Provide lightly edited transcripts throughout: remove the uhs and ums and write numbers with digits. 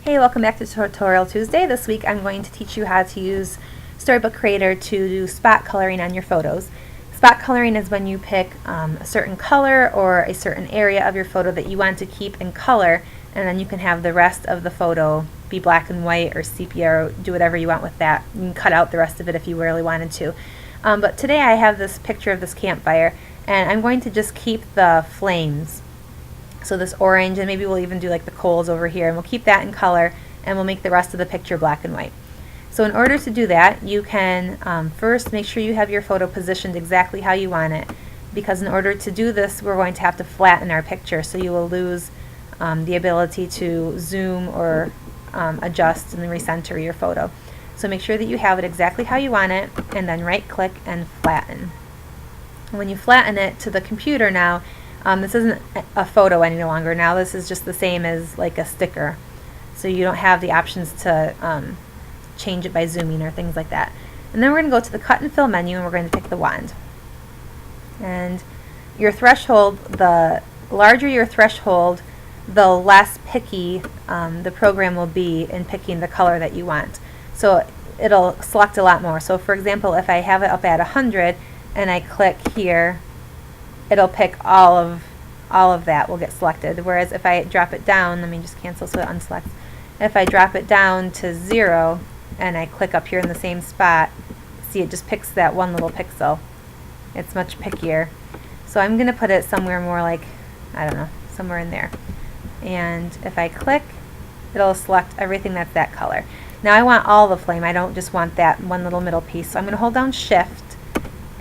Hey, welcome back to Tutorial Tuesday. This week I'm going to teach you how to use Storybook Creator to do spot coloring on your photos. Spot coloring is when you pick a certain color or a certain area of your photo that you want to keep in color, and then you can have the rest of the photo be black and white or sepia or do whatever you want with that. You can cut out the rest of it if you really wanted to. But today I have this picture of this campfire, and I'm going to just keep the flames. So this orange, and maybe we'll even do like the coals over here, and we'll keep that in color, and we'll make the rest of the picture black and white. So in order to do that, you can first make sure you have your photo positioned exactly how you want it, because in order to do this we're going to have to flatten our picture, so you will lose the ability to zoom or adjust and recenter your photo. So make sure that you have it exactly how you want it, and then right click and flatten. And when you flatten it to the computer now, this isn't a photo any longer. Now this is just the same as like a sticker. So you don't have the options to change it by zooming or things like that. And then we're going to go to the cut and fill menu, and we're going to pick the wand. And your threshold, the larger your threshold, the less picky the program will be in picking the color that you want. So it'll select a lot more. So for example, if I have it up at 100 and I click here, it'll pick all of that will get selected. Whereas if I drop it down, let me just cancel so it unselects. If I drop it down to 0 and I click up here in the same spot, see, it just picks that one little pixel. It's much pickier. So I'm going to put it somewhere more like, I don't know, somewhere in there. And if I click, it'll select everything that's that color. Now I want all the flame. I don't just want that one little middle piece. So I'm going to hold down Shift,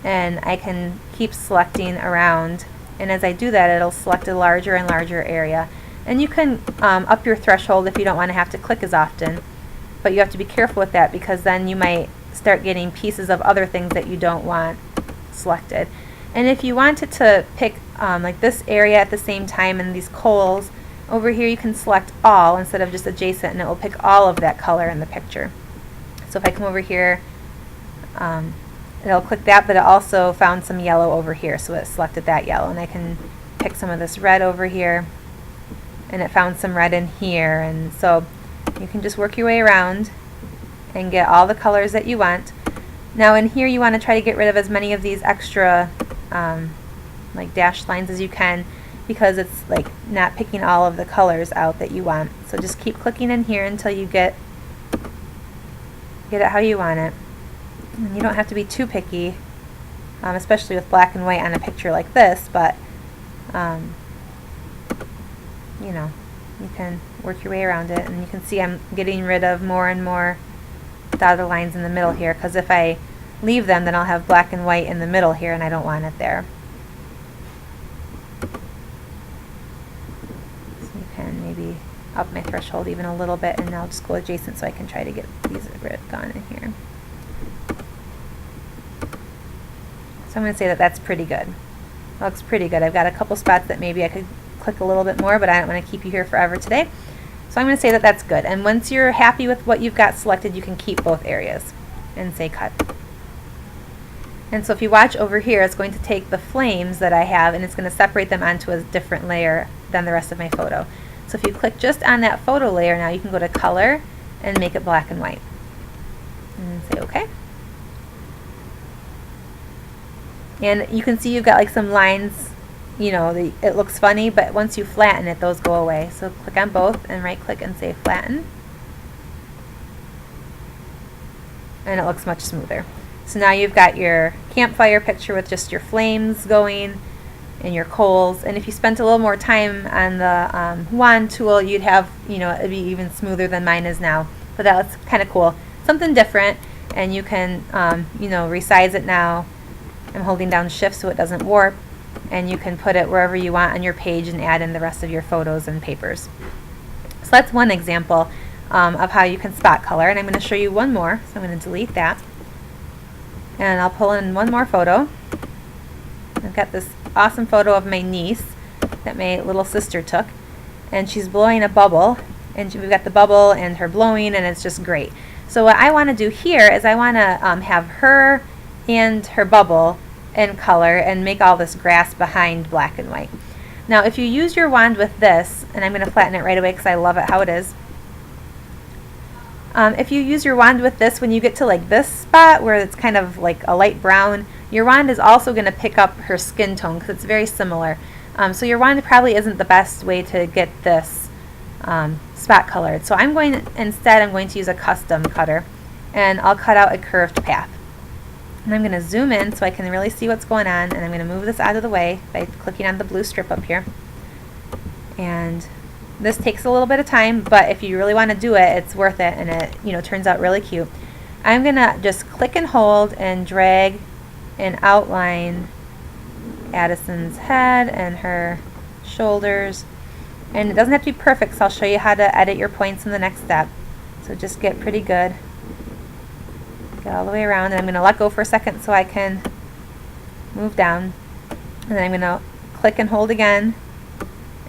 and I can keep selecting around, and as I do that it'll select a larger and larger area. And you can up your threshold if you don't want to have to click as often, but you have to be careful with that, because then you might start getting pieces of other things that you don't want selected. And if you wanted to pick like this area at the same time and these coals over here, you can select all instead of just adjacent, and it will pick all of that color in the picture. So if I come over here, it'll click that, but it also found some yellow over here, so it selected that yellow. And I can pick some of this red over here, and it found some red in here. And so you can just work your way around and get all the colors that you want. Now in here you want to try to get rid of as many of these extra like dashed lines as you can, because it's like not picking all of the colors out that you want. So just keep clicking in here until you get it how you want it. And you don't have to be too picky, especially with black and white on a picture like this, but you know, you can work your way around it. And you can see I'm getting rid of more and more dotted lines in the middle here, because if I leave them then I'll have black and white in the middle here, and I don't want it there. So you can maybe up my threshold even a little bit, and I'll just go adjacent so I can try to get these gone in here. So I'm going to say that that's pretty good. It looks pretty good. I've got a couple spots that maybe I could click a little bit more, but I don't want to keep you here forever today. So I'm going to say that that's good. And once you're happy with what you've got selected, you can keep both areas and say cut. And so if you watch over here, it's going to take the flames that I have, and it's going to separate them onto a different layer than the rest of my photo. So if you click just on that photo layer, now you can go to color and make it black and white. And say OK. And you can see you've got like some lines, you know, it looks funny, but once you flatten it, those go away. So click on both and right click and say flatten. And it looks much smoother. So now you've got your campfire picture with just your flames going and your coals. And if you spent a little more time on the wand tool, you'd have, you know, it'd be even smoother than mine is now. But that's kind of cool. Something different, and you can, you know, resize it now. I'm holding down Shift so it doesn't warp, and you can put it wherever you want on your page and add in the rest of your photos and papers. So that's one example of how you can spot color, and I'm going to show you one more. So I'm going to delete that, and I'll pull in one more photo. I've got this awesome photo of my niece that my little sister took, and she's blowing a bubble, and we've got the bubble and her blowing, and it's just great. So what I want to do here is I want to have her and her bubble in color and make all this grass behind black and white. Now if you use your wand with this, and I'm going to flatten it right away because I love it how it is, If you use your wand with this, when you get to like this spot where it's kind of like a light brown, your wand is also going to pick up her skin tone because it's very similar. So your wand probably isn't the best way to get this spot colored. So I'm going to use a custom cutter, and I'll cut out a curved path. And I'm going to zoom in so I can really see what's going on, and I'm going to move this out of the way by clicking on the blue strip up here. And this takes a little bit of time, but if you really want to do it, it's worth it, and it turns out really cute. I'm going to just click and hold and drag and outline Addison's head and her shoulders. And it doesn't have to be perfect, so I'll show you how to edit your points in the next step. So just get pretty good. Get all the way around, and I'm going to let go for a second so I can move down. And then I'm going to click and hold again,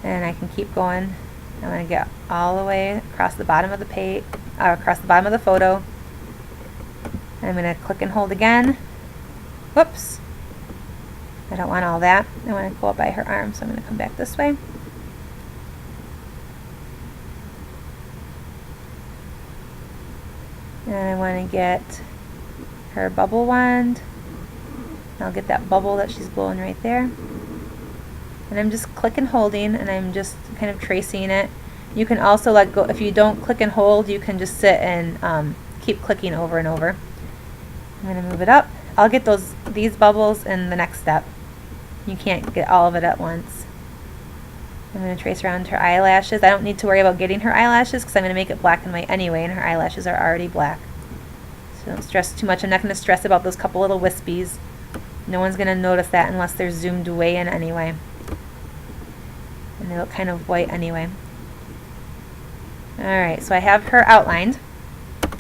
and I can keep going. I'm going to get all the way across the bottom of the page, across the bottom of the photo. I'm going to click and hold again. Whoops. I don't want all that. I want to go up by her arm, so I'm going to come back this way. And I want to get her bubble wand. I'll get that bubble that she's blowing right there. And I'm just click and holding, and I'm just kind of tracing it. You can also let go. If you don't click and hold, you can just sit and keep clicking over and over. I'm going to move it up. I'll get these bubbles in the next step. You can't get all of it at once. I'm going to trace around her eyelashes. I don't need to worry about getting her eyelashes because I'm going to make it black and white anyway, and her eyelashes are already black. So don't stress too much. I'm not going to stress about those couple little wispies. No one's going to notice that unless they're zoomed way in anyway. And they look kind of white anyway. Alright, so I have her outlined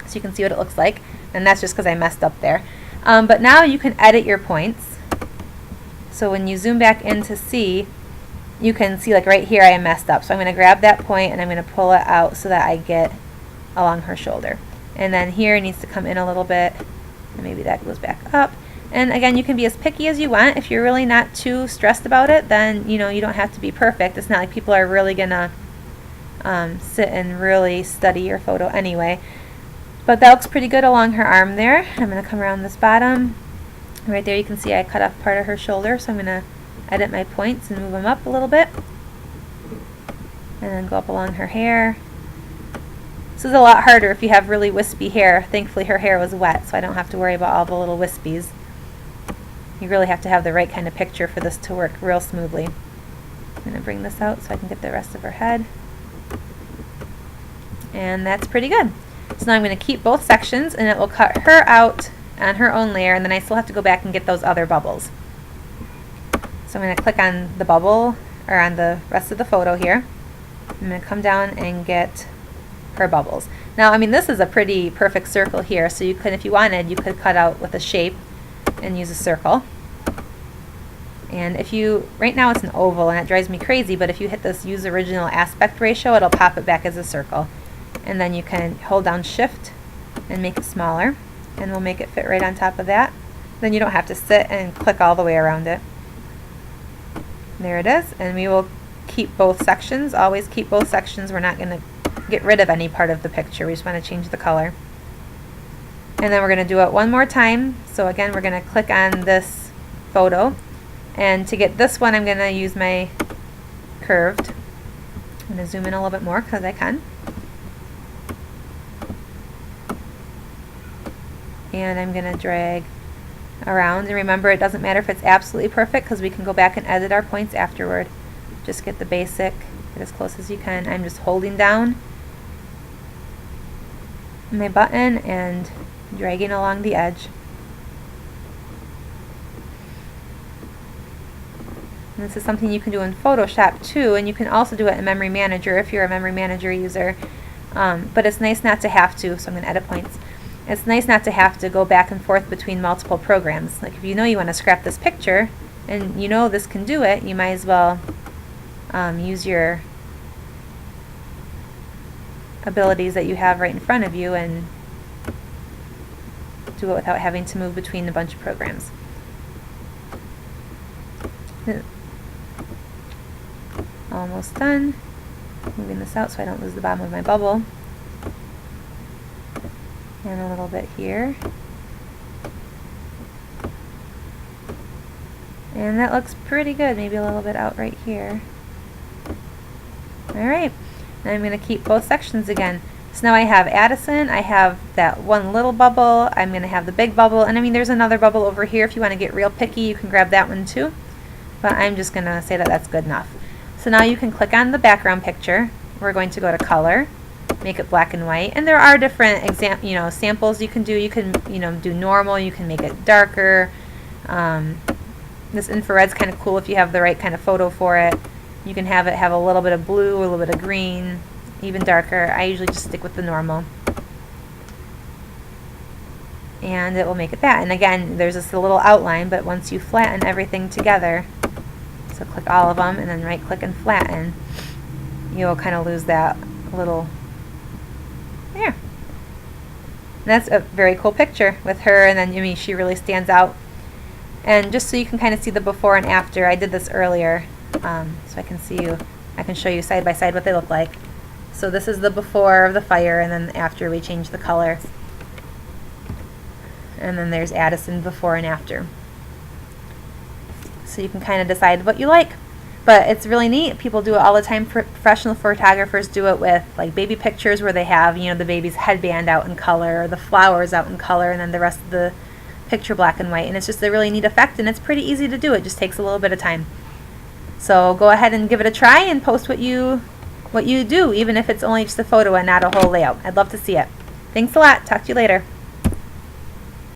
so you can see what it looks like, and that's just because I messed up there. But now you can edit your points. So when you zoom back in to see, you can see like right here I messed up. So I'm going to grab that point and I'm going to pull it out so that I get along her shoulder. And then here it needs to come in a little bit, and maybe that goes back up. And again, you can be as picky as you want. If you're really not too stressed about it, then you don't have to be perfect. It's not like people are really gonna sit and really study your photo anyway. But that looks pretty good along her arm there. I'm gonna come around this bottom. Right there you can see I cut off part of her shoulder, so I'm gonna edit my points and move them up a little bit. And then go up along her hair. This is a lot harder if you have really wispy hair. Thankfully her hair was wet, so I don't have to worry about all the little wispies. You really have to have the right kind of picture for this to work real smoothly. I'm going to bring this out so I can get the rest of her head. And that's pretty good. So now I'm going to keep both sections, and it will cut her out on her own layer, and then I still have to go back and get those other bubbles. So I'm going to click on the bubble, or on the rest of the photo here. I'm going to come down and get her bubbles. Now, I mean, this is a pretty perfect circle here, so you could, if you wanted, you could cut out with a shape and use a circle. And if you, right now it's an oval and it drives me crazy, but if you hit this use original aspect ratio, it'll pop it back as a circle. And then you can hold down shift and make it smaller, and we'll make it fit right on top of that. Then you don't have to sit and click all the way around it. There it is, and we will keep both sections, always keep both sections. We're not going to get rid of any part of the picture, we just want to change the color. And then we're going to do it one more time. So again, we're going to click on this photo, and to get this one I'm going to use my curved. I'm going to zoom in a little bit more because I can. And I'm going to drag around, and remember, it doesn't matter if it's absolutely perfect because we can go back and edit our points afterward. Just get the basic, get as close as you can. I'm just holding down my button and dragging along the edge. And this is something you can do in Photoshop too, and you can also do it in Memory Manager if you're a Memory Manager user. But it's nice not to have to, so I'm going to edit points. It's nice not to have to go back and forth between multiple programs. Like if you know you want to scrap this picture and you know this can do it, you might as well use your abilities that you have right in front of you and do it without having to move between a bunch of programs. Almost done. Moving this out so I don't lose the bottom of my bubble. And a little bit here. And that looks pretty good, maybe a little bit out right here. Alright, now I'm going to keep both sections again. So now I have Addison, I have that one little bubble, I'm going to have the big bubble, and I mean there's another bubble over here. If you want to get real picky, you can grab that one too. But I'm just going to say that that's good enough. So now you can click on the background picture. We're going to go to color, make it black and white, and there are different samples you can do. You can do normal, you can make it darker. This infrared's kind of cool if you have the right kind of photo for it. You can have it have a little bit of blue, a little bit of green, even darker. I usually just stick with the normal. And it will make it that. And again, there's this little outline, but once you flatten everything together, so click all of them and then right click and flatten, you'll kind of lose that little there. And that's a very cool picture with her, and then she really stands out. And just so you can kind of see the before and after, I did this earlier, so I can show you side by side what they look like. So this is the before of the fire, and then after we change the color. And then there's Addison before and after. So you can kind of decide what you like. But it's really neat. People do it all the time. Professional photographers do it with like baby pictures where they have the baby's headband out in color, or the flowers out in color, and then the rest of the picture black and white. And it's just a really neat effect, and it's pretty easy to do. It just takes a little bit of time. So go ahead and give it a try and post what you do, even if it's only just a photo and not a whole layout. I'd love to see it. Thanks a lot. Talk to you later.